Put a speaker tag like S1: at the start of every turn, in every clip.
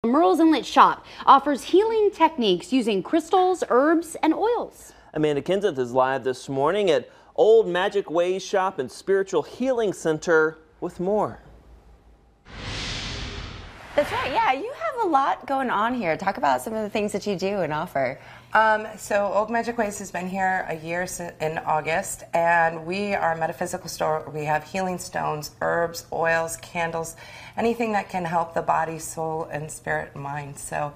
S1: Merle's Inlet Shop offers healing techniques using crystals, herbs, and oils.
S2: Amanda Kenseth is live this morning at Olde Magick Ways Shop and Spiritual Healing Center with more.
S3: That's right. Yeah, you have a lot going on here. Talk about some of the things that you do and offer.
S4: So Olde Magick Ways has been here a year in August, and we are a metaphysical store. We have healing stones, herbs, oils, candles, anything that can help the body, soul, and spirit and mind. So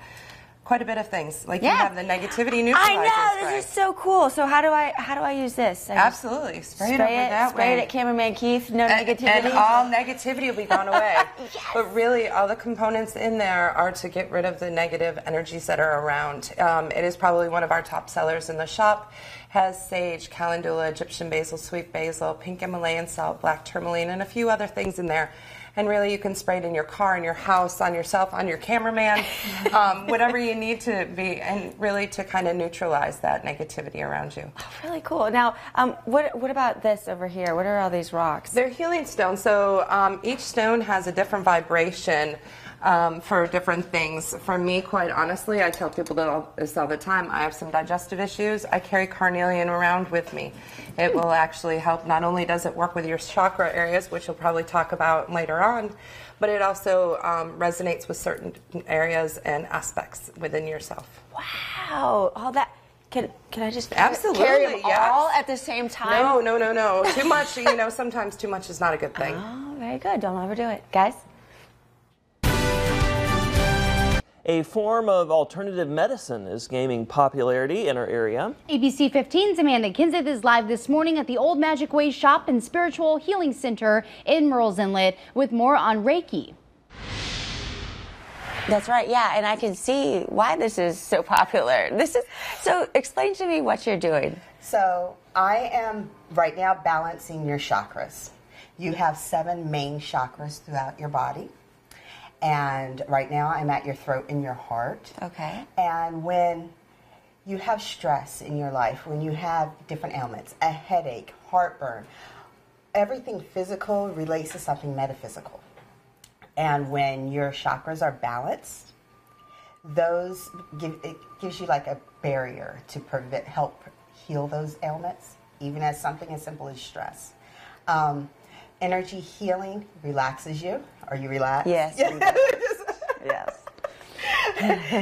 S4: quite a bit of things. Like you have the negativity neutralizer
S3: I know,
S4: spray.
S3: this is so cool. So how do I use this?
S4: Absolutely. Spray it over that way.
S3: Spray it at Cameraman Keith, no negativity.
S4: And all negativity will be gone away.
S3: Yes.
S4: But really, all the components in there are to get rid of the negative energies that are around. It is probably one of our top sellers in the shop. Has sage, calendula, Egyptian basil, sweet basil, pink Himalayan salt, black tourmaline, and a few other things in there. And really, you can spray it in your car, in your house, on yourself, on your cameraman, whatever you need to be, and really to kind of neutralize that negativity around you.
S3: Oh, really cool. Now, what about this over here? What are all these rocks?
S4: They're healing stones. So each stone has a different vibration for different things. For me, quite honestly, I tell people this all the time. I have some digestive issues. I carry carnelian around with me. It will actually help. Not only does it work with your chakra areas, which we'll probably talk about later on, but it also resonates with certain areas and aspects within yourself.
S3: Wow. All that. Can I just
S4: Absolutely,
S3: carry them
S4: yes.
S3: all at the same time?
S4: No. Too much, sometimes too much is not a good thing.
S3: Oh, very good. Don't overdo it. Guys?
S2: A form of alternative medicine is gaining popularity in our area.
S1: ABC 15's Amanda Kenseth is live this morning at the Olde Magick Ways Shop and Spiritual Healing Center in Merle's Inlet with more on Reiki.
S3: That's right, yeah, and I can see why this is so popular. So explain to me what you're doing.
S5: So I am right now balancing your chakras. You have 7 main chakras throughout your body. And right now I'm at your throat and your heart.
S3: Okay.
S5: And when you have stress in your life, when you have different ailments, a headache, heartburn, everything physical relates to something metaphysical. And when your chakras are balanced, it gives you like a barrier to help heal those ailments, even as something as simple as stress. Energy healing relaxes you. Are you relaxed?
S3: Yes. Yes.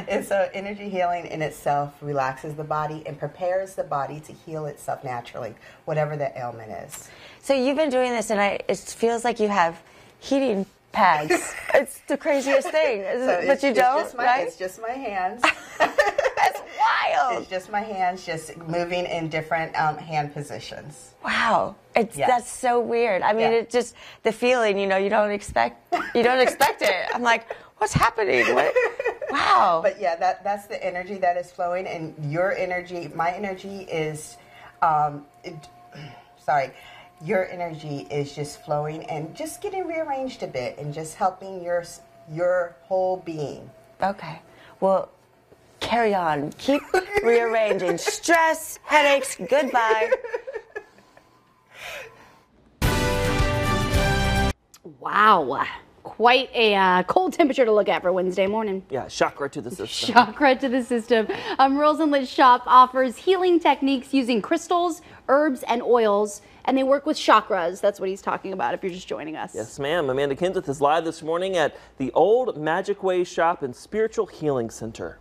S5: And so energy healing in itself relaxes the body and prepares the body to heal itself naturally, whatever the ailment is.
S3: So you've been doing this, and it feels like you have heating pads. It's the craziest thing. But you don't, right?
S5: It's just my hands.
S3: That's wild.
S5: It's just my hands, just moving in different hand positions.
S3: Wow, that's so weird. I mean, it's just the feeling. You don't expect it. I'm like, what's happening? Wow.
S5: But yeah, that's the energy that is flowing, and your energy, my energy is, your energy is just flowing and just getting rearranged a bit, and just helping your whole being.
S3: Okay. Well, carry on. Keep rearranging. Stress, headaches, goodbye.
S1: Wow. Quite a cold temperature to look at for Wednesday morning.
S2: Yeah, chakra to the system.
S1: Chakra to the system. Merle's Inlet Shop offers healing techniques using crystals, herbs, and oils, and they work with chakras. That's what he's talking about if you're just joining us.
S2: Yes, ma'am. Amanda Kenseth is live this morning at the Olde Magick Ways Shop and Spiritual Healing Center.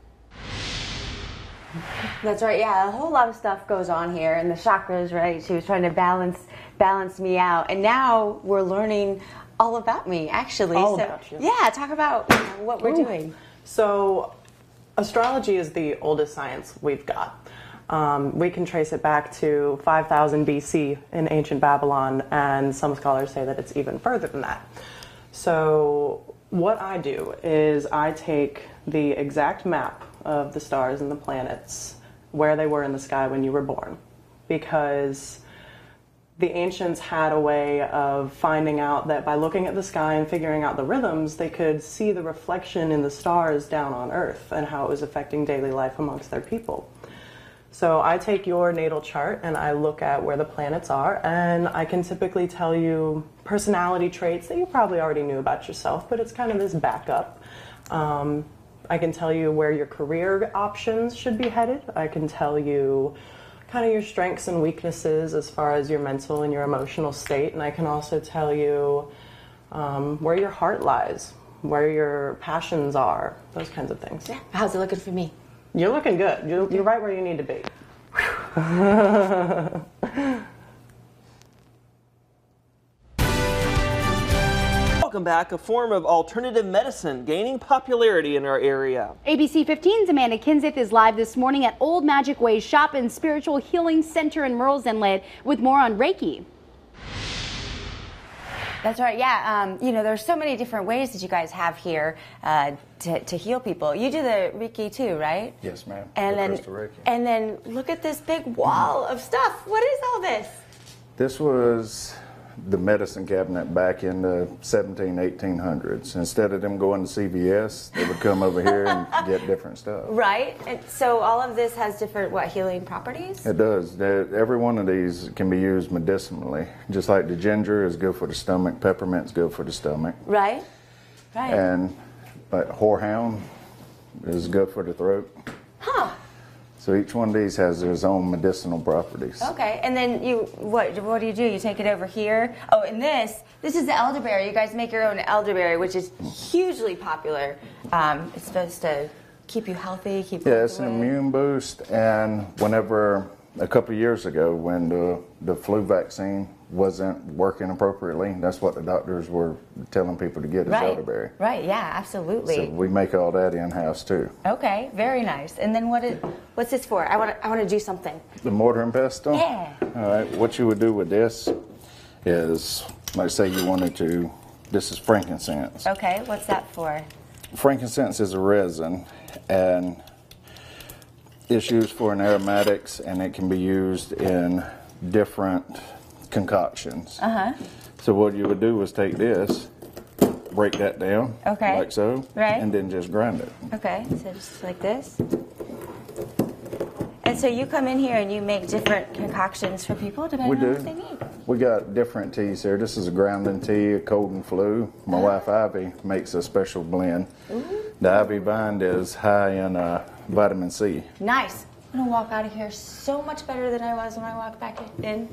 S3: That's right. Yeah, a whole lot of stuff goes on here, and the chakras, right? She was trying to balance me out, and now we're learning all about me, actually.
S6: About you.
S3: Yeah, talk about what we're doing.
S6: So, astrology is the oldest science we've got. We can trace it back to 5000 BC in ancient Babylon, and some scholars say that it's even further than that. So, what I do is I take the exact map of the stars and the planets, where they were in the sky when you were born, because the ancients had a way of finding out that by looking at the sky and figuring out the rhythms, they could see the reflection in the stars down on Earth and how it was affecting daily life amongst their people. So I take your natal chart and I look at where the planets are, and I can typically tell you personality traits that you probably already knew about yourself, but it's kind of this backup. I can tell you where your career options should be headed. I can tell you kind of your strengths and weaknesses as far as your mental and your emotional state. And I can also tell you where your heart lies, where your passions are, those kinds of things.
S3: Yeah. How's it looking for me?
S6: You're looking good. You're right where you need to be.
S2: Welcome back. A form of alternative medicine gaining popularity in our area.
S1: ABC 15's Amanda Kinseth is live this morning at Olde Magick Way Shop and Spiritual Healing Center in Merle's Inlet with more on Reiki.
S3: That's right, yeah. You know, there's so many different ways that you guys have here to heal people. You do the Reiki too, right?
S7: Yes, ma'am.
S3: And then look at this big wall of stuff. What is all this?
S7: This was the medicine cabinet back in the 1800s. Instead of them going to CVS, they would come over here and get different stuff.
S3: Right. And so all of this has different, healing properties?
S7: It does. Every one of these can be used medicinally. Just like the ginger is good for the stomach, peppermint's good for the stomach.
S3: Right. Right.
S7: And horehound is good for the throat.
S3: Huh.
S7: So each one of these has its own medicinal properties.
S3: Okay, and then what do you do? You take it over here. Oh, and this is the elderberry. You guys make your own elderberry, which is hugely popular. It's supposed to keep you healthy,
S7: Yeah, it's an immune boost. And whenever a couple of years ago, when the flu vaccine wasn't working appropriately, that's what the doctors were telling people to get is elderberry.
S3: Right, yeah, absolutely.
S7: So we make all that in-house too.
S3: Okay, very nice. And then what's this for? I want to do something.
S7: The mortar and pestle?
S3: Yeah.
S7: All right, what you would do with this is, like say you wanted to, this is frankincense.
S3: Okay, what's that for?
S7: Frankincense is a resin, and it's used for an aromatics, and it can be used in different concoctions. So what you would do is take this, break that down, like so, and then just grind it.
S3: Okay, so just like this. And so you come in here and you make different concoctions for people depending on what they need.
S7: We got different teas here. This is a grounding tea, a cold and flu. My wife Ivy makes a special blend. The Ivy Bind is high in vitamin C.
S3: Nice. I'm gonna walk out of here so much better than I was when I walked back in.